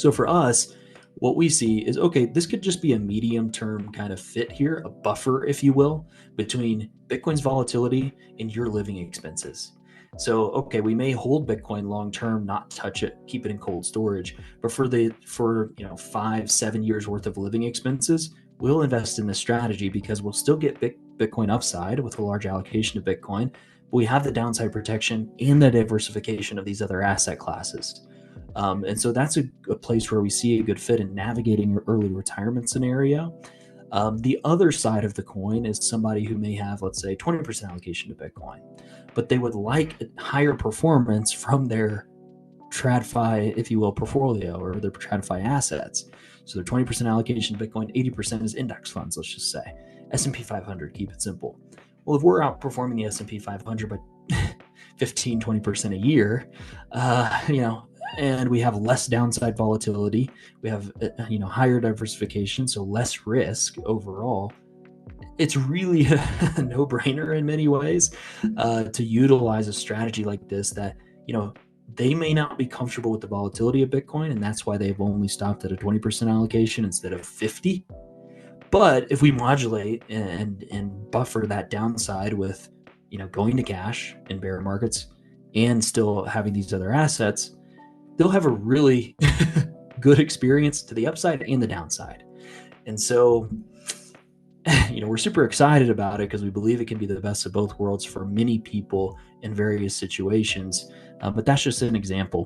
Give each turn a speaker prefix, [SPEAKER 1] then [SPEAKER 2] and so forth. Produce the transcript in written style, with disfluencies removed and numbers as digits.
[SPEAKER 1] So for us, what we see is okay, this could just be a medium term kind of fit here, a buffer, if you will, between Bitcoin's volatility and your living expenses. So okay, we may hold Bitcoin long term, not touch it, keep it in cold storage, but for 5-7 years worth of living expenses, we'll invest in this strategy because we'll still get Bitcoin upside with a large allocation of Bitcoin, but we have the downside protection and the diversification of these other asset classes. And so that's a place where we see a good fit in navigating your early retirement scenario. The other side of the coin is somebody who may have, let's say, 20% allocation to Bitcoin, but they would like higher performance from their TradFi, if you will, portfolio or their TradFi assets. So their 20% allocation to Bitcoin, 80% is index funds, let's just say. S&P 500, keep it simple. Well, if we're outperforming the S&P 500 by 15-20% a year, and we have less downside volatility, we have higher diversification, so less risk overall. It's really a no-brainer in many ways to utilize a strategy like this that they may not be comfortable with the volatility of Bitcoin, and that's why they've only stopped at a 20% allocation instead of 50. But if we modulate and buffer that downside with going to cash in bear markets and still having these other assets, they'll have a really good experience to the upside and the downside. And so we're super excited about it because we believe it can be the best of both worlds for many people in various situations. But that's just an example.